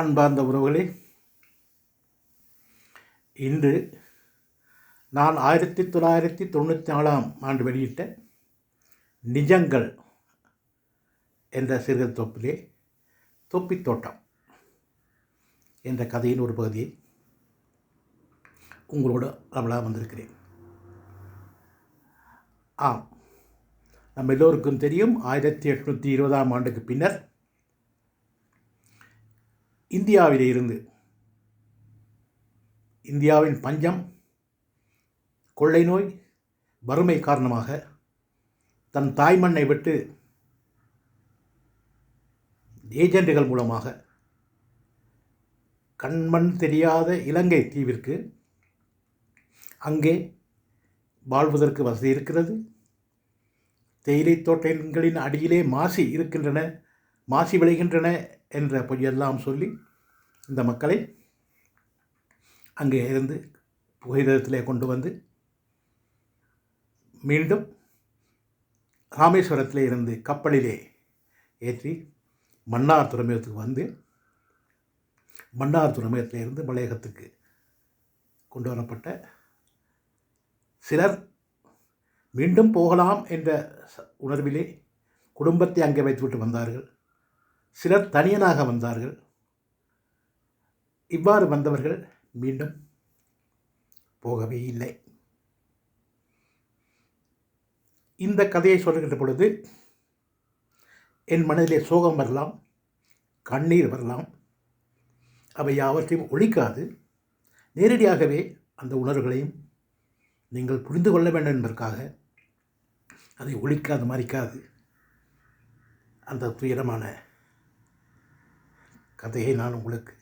அன்பார்ந்த உறவுகளே, இன்று நான் 1994 வெளியிட்ட நிஜங்கள் என்ற சிறுகதை தொப்பிலே தொப்பித் தோட்டம் என்ற கதையின் ஒரு பகுதியை உங்களோடு ரமலாக வந்திருக்கிறேன். ஆம், நம்ம எல்லோருக்கும் தெரியும், 1820 பின்னர் இந்தியாவிலே இருந்து இந்தியாவின் பஞ்சம், கொள்ளை நோய், வறுமை காரணமாக தன் தாய்மண்ணை விட்டு ஏஜெண்டுகள் மூலமாக கண்மண் தெரியாத இலங்கை தீவிற்கு அங்கே வாழ்வதற்கு வசதி இருக்கிறது, தேயிலை தோட்டங்களின் அடியிலே மாசி இருக்கின்றன, மாசி விளைகின்றன என்ற பொய்யெல்லாம் சொல்லி இந்த மக்களை அங்கே இருந்து புகையிரத்திலே கொண்டு வந்து மீண்டும் ராமேஸ்வரத்திலே இருந்து கப்பலிலே ஏற்றி மன்னார் துறைமுகத்துக்கு வந்து மன்னார் துறைமுகத்திலிருந்து மலையகத்துக்கு கொண்டு வரப்பட்ட சிலர் மீண்டும் போகலாம் என்ற உணர்விலே குடும்பத்தை அங்கே வைத்துவிட்டு வந்தார்கள். சிலர் தனியனாக வந்தார்கள். இவ்வாறு வந்தவர்கள் மீண்டும் போகவே இல்லை. இந்த கதையை சொல்லுகின்ற பொழுது என் மனதிலே சோகம் வரலாம், கண்ணீர் வரலாம். அவை யாவற்றையும் ஒழிக்காது, நேரடியாகவே அந்த உணர்வுகளையும் நீங்கள் புரிந்து கொள்ள வேண்டும் என்பதற்காக அதை ஒழிக்காது மறைக்காது அந்த துயரமான கதையை நான் உங்களுக்கு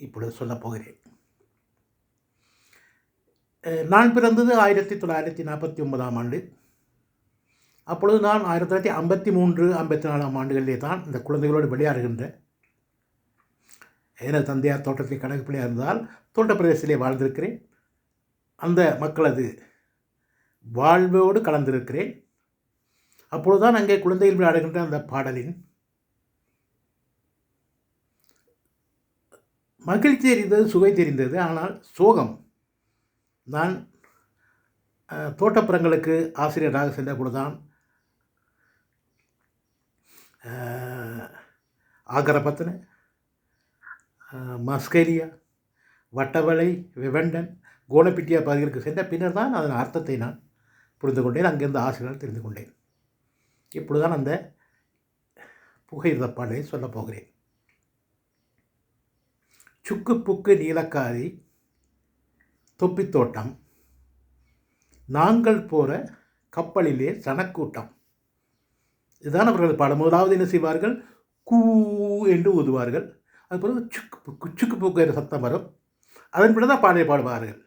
இப்பொழுது சொல்லப் போகிறேன். நான் பிறந்தது 1949 அப்பொழுது நான் 1953-54 தான் இந்த குழந்தைகளோடு விளையாடுகின்ற, எனது தந்தையார் தோட்டத்தில் கணக்கு பிள்ளையாக இருந்தால் தோட்ட பிரதேசத்திலே வாழ்ந்திருக்கிறேன். அந்த மக்களது வாழ்வோடு கலந்திருக்கிறேன். அப்பொழுதுதான் அங்கே குழந்தைகள் விளையாடுகின்ற அந்த பாடலின் மகிழ்ச்சி தெரிந்தது, சுவை தெரிந்தது. ஆனால் சோகம், நான் தோட்டப்புறங்களுக்கு ஆசிரியராக சென்ற பொழுதுதான் ஆகரபத்தன, மஸ்கேலியா, வட்டவளை, விவண்டன், கோணப்பிட்டியா பகுதிகளுக்கு சென்ற பின்னர் தான் அதன் அர்த்தத்தை நான் புரிந்து கொண்டேன். அங்கிருந்து ஆசிரியர்கள் தெரிந்து கொண்டேன். இப்பொழுதுதான் அந்த புகையிரத பாடலை சொல்லப் போகிறேன். சுக்கு புக்கு நீலக்காரி தொப்பித் தோட்டம், நாங்கள் போகிற கப்பலிலே சனக்கூட்டம். இதுதான் அவர்கள் பாடம். முதலாவது என்ன செய்வார்கள்? கூ என்று ஊதுவார்கள். அது பிறகு சுக்கு புக்கு என்ற சத்தம் வரும். அதன் பிறகு தான் பாடலை பாடுவார்கள்.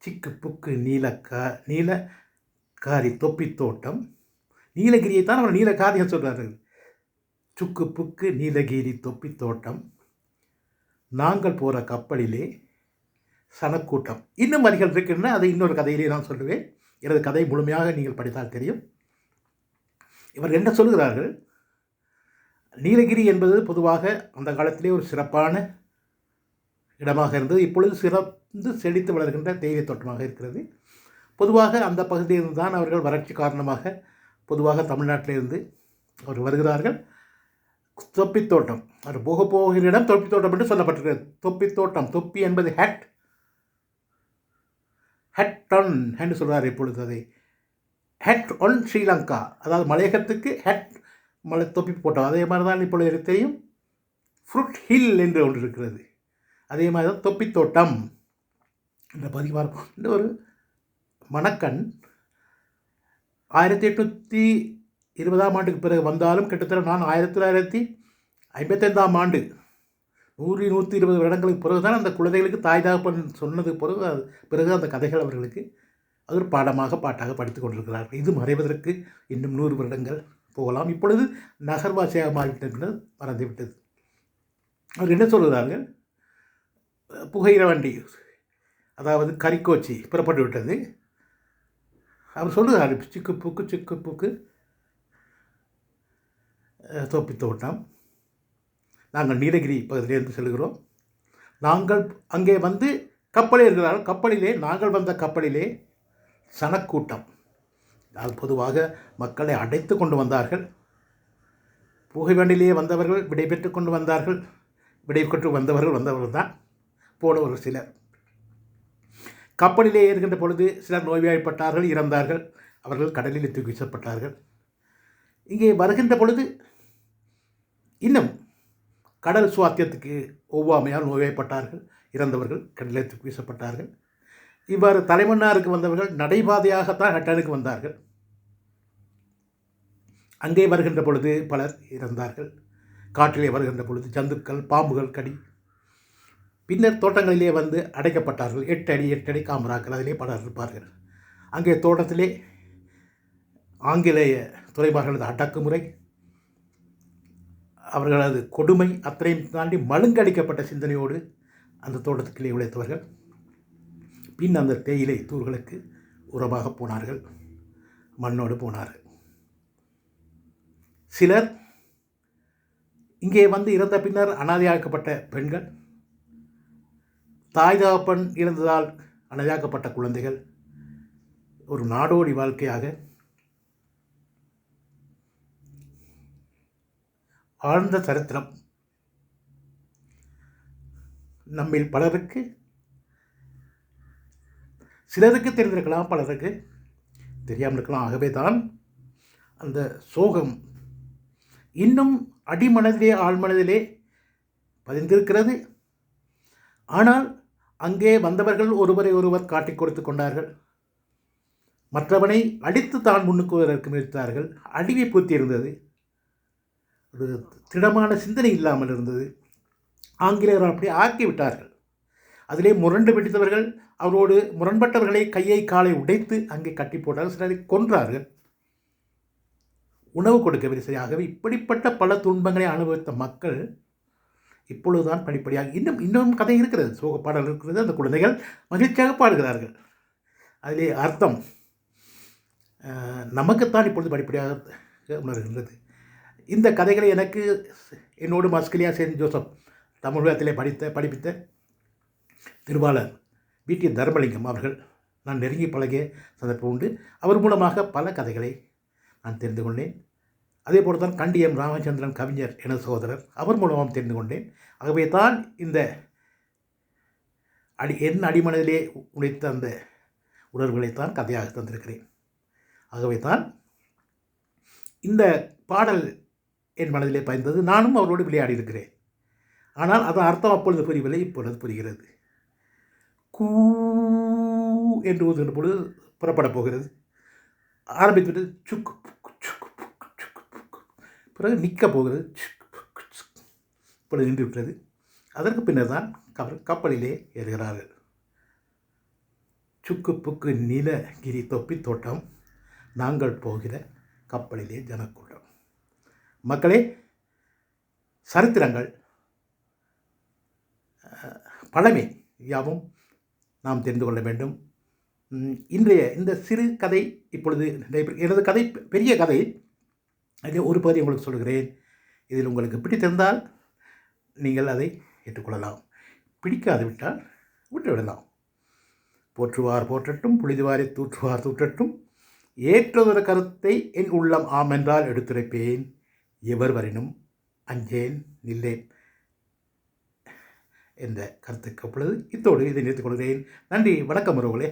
சிக்கு புக்கு நீலக்காரி தொப்பித் தோட்டம். நீலகிரியை தான் அவர் நீலக்காரியை சொல்கிறார்கள். சுக்கு புக்கு நீலகிரி தொப்பித் தோட்டம், நாங்கள் போகிற கப்பலிலே சனக்கூட்டம். இன்னும் வரிகள் இருக்கின்றன, அதை இன்னொரு கதையிலே நான் சொல்லுவேன். எனது கதை முழுமையாக நீங்கள் படித்தால் தெரியும். இவர் என்ன சொல்கிறார்கள்? நீலகிரி என்பது பொதுவாக அந்த காலத்திலே ஒரு சிறப்பான இடமாக இருந்தது. இப்பொழுது சிறந்து செழித்து வளர்கின்ற தேயிலை தோட்டமாக இருக்கிறது. பொதுவாக அந்த பகுதியிலிருந்து தான் அவர்கள் வறட்சி காரணமாக பொதுவாக தமிழ்நாட்டிலிருந்து அவர் வருகிறார்கள். தொப்பித் தோட்டம், அது போகிற இடம் தொப்பித் தோட்டம் என்று சொல்லப்பட்டிருக்கிறது. தொப்பித் தோட்டம், தொப்பி என்பது ஹேட் ஒன் என்று சொல்கிறார். இப்பொழுது அதை ஹேட் ஒன் ஸ்ரீலங்கா, அதாவது மலையகத்துக்கு ஹேட் மலை தொப்பி போட்டோம். அதே மாதிரி தான் இப்பொழுது தெரியும் ஃப்ரூட் ஹில் என்று ஒன்று இருக்கிறது. அதே மாதிரி தான் தொப்பித் தோட்டம் என்ற பதிவாரம். இந்த ஒரு மணக்கண் 1820 பிறகு வந்தாலும் கிட்டத்தட்ட நான் 1955 100-120 வருடங்களுக்கு பிறகு தான் அந்த குழந்தைகளுக்கு தாய் தகப்பன் சொன்னது பிறகு அந்த கதைகள் அவர்களுக்கு அது ஒரு பாட்டாக படித்து கொண்டிருக்கிறார்கள். இது மறைவதற்கு இன்னும் 100 வருடங்கள் போகலாம். இப்பொழுது நகர்வாசியாக மாறிவிட்டது, மறந்துவிட்டது. அவர் என்ன சொல்கிறார்கள்? புகையிர வண்டி, அதாவது கரிக்கோச்சி புறப்பட்டு விட்டது. அவர் சொல்லுகிறார், சிக்கு புக்கு தொப்பித் தோட்டம், நாங்கள் நீலகிரி பகுதியிலிருந்து செல்கிறோம். நாங்கள் அங்கே வந்து கப்பலே இருக்கிறார்கள். கப்பலிலே நாங்கள் வந்த கப்பலிலே சனக்கூட்டம். அது பொதுவாக மக்களை அடைத்து கொண்டு வந்தார்கள். புகைவண்டிலேயே வந்தவர்கள் விடைபெற்று கொண்டு வந்தார்கள். விடைபெற்று வந்தவர்கள் தான் போனவர்கள் சிலர். கப்பலிலே ஏறுகின்ற பொழுது சிலர் நோய்வாய்ப்பட்டார்கள், இறந்தார்கள். அவர்கள் கடலில் தூக்கி வீசப்பட்டார்கள். இங்கே வருகின்ற பொழுது இன்னும் கடல் சுவாத்தியத்துக்கு ஒவ்வாமையால் நோய்வாய்ப்பட்டார்கள், இறந்தவர்கள் கடலில் தூக்கி வீசப்பட்டார்கள். இவ்வாறு தலைமன்னாருக்கு வந்தவர்கள் நடைபாதையாகத்தான் ஹட்டனுக்கு வந்தார்கள். அங்கே வருகின்ற பொழுது பலர் இறந்தார்கள். காற்றிலே வருகின்ற பொழுது ஜந்துக்கள், பாம்புகள் கடி. பின்னர் தோட்டங்களிலே வந்து அடைக்கப்பட்டார்கள். 8 அடி காமராக்கள், அதிலே பலர் இருப்பார்கள். அங்கே தோட்டத்திலே ஆங்கிலேய துறைமார்களது அடக்குமுறை, அவர்களது கொடுமை அத்தனையும் தாண்டி மழுங்கடிக்கப்பட்ட சிந்தனையோடு அந்த தோட்டத்துக்குள்ளே உழைத்தவர்கள் பின் அந்த தேயிலை தூர்களுக்கு உரமாக போனார்கள், மண்ணோடு போனார்கள். சிலர் இங்கே வந்து இறந்த பின்னர் அனாதையாக்கப்பட்ட பெண்கள், தாய் தகப்பன் இறந்ததால் அனாதையாக்கப்பட்ட குழந்தைகள் ஒரு நாடோடி வாழ்க்கையாக ஆழ்ந்த சரித்திரம் நம்மில் பலருக்கு, சிலருக்கு தெரிந்திருக்கலாம், பலருக்கு தெரியாமல் இருக்கலாம். ஆகவே தான் அந்த சோகம் இன்னும் அடிமனதிலே ஆழ்மனதிலே பதிந்திருக்கிறது. ஆனால் அங்கே வந்தவர்கள் ஒருவரை ஒருவர் காட்டிக் கொடுத்து கொண்டார்கள். மற்றவனை அடித்து தான் முன்னுக்கு வருவதற்கு முயற்சித்தார்கள். அடிவை பூத்தி இருந்தது. ஒரு திடமான சிந்தனை இல்லாமல் இருந்தது. ஆங்கிலேயர்கள் அப்படி ஆக்கிவிட்டார்கள். அதிலே முரண்டு பிடித்தவர்கள் அவரோடு முரண்பட்டவர்களை கையை காலை உடைத்து அங்கே கட்டி போட்டார்கள். சிலரை கொன்றார்கள். உணவு கொடுக்கவில்லை. சரியாகவே இப்படிப்பட்ட பல துன்பங்களை அனுபவித்த மக்கள் இப்பொழுதுதான் படிப்படியாக இன்னும் கதை இருக்கிறது, சோக பாடல் இருக்கிறது. அந்த குழந்தைகள் மகிழ்ச்சியாக பாடுகிறார்கள். அதிலே அர்த்தம் நமக்குத்தான் இப்பொழுது படிப்படியாக உணர்கின்றது. இந்த கதைகளை எனக்கு என்னோடு மஸ்கலியா செயின்ட் ஜோசப் தமிழகத்திலே படிப்பித்த திருவாளர் வி.டி. தர்மலிங்கம் அவர்கள் நான் நெருங்கி பழகிய சந்தர்ப்பம் உண்டு. அவர் மூலமாக பல கதைகளை நான் தெரிந்து கொண்டேன். அதே போல தான் கண்டியம் ராமச்சந்திரன் கவிஞர் எனது சகோதரர், அவர் மூலமாக தெரிந்து கொண்டேன். ஆகவே தான் இந்த என் அடிமனதிலே உழைத்த அந்த உணர்வுகளைத்தான் கதையாக தந்திருக்கிறேன். ஆகவே தான் இந்த பாடல் என் மனதிலே பயந்தது. நானும் அவரோடு விளையாடி இருக்கிறேன். ஆனால் அது அர்த்தம் அப்பொழுது புரியவில்லை, இப்பொழுது புரிகிறது. கூ என்று ஊதுகின்ற பொழுது புறப்படப் போகிறது. ஆரம்பித்துவிட்டு சுக்கு சுக்கு சுக்கு பிறகு நிற்கப் போகிறது. இப்பொழுது நின்று விட்டது. அதற்கு பின்னர் தான் கப்பலிலே ஏறுகிறார்கள். சுக்கு புக்கு நீலகிரி தொப்பி தோட்டம், நாங்கள் போகிற கப்பலிலே ஜனக்கூட்டம். மக்களே, சரித்திரங்கள் பழமை யாவும் நாம் தெரிந்து கொள்ள வேண்டும். இன்றைய இந்த சிறு கதை இப்பொழுது எனது கதை பெரிய கதை. அதில் ஒரு பகுதி உங்களுக்கு சொல்கிறேன். இதில் உங்களுக்கு பிடித்திருந்தால் நீங்கள் அதை ஏற்றுக்கொள்ளலாம். பிடிக்காது விட்டால் விட்டுவிடலாம். போற்றுவார் போற்றட்டும், புழுதுவாரை தூற்றுவார் தூற்றட்டும், ஏற்றதொரு கருத்தை என் உள்ளம் ஆமென்றால் எடுத்துரைப்பேன், எவர் வரினும் அஞ்சேன் நில்லேன் என்ற கருத்துக்கு அப்பொழுது இத்தோடு இதை நிறுத்திக் கொள்கிறேன். நன்றி, வணக்கம் உறவுகளே.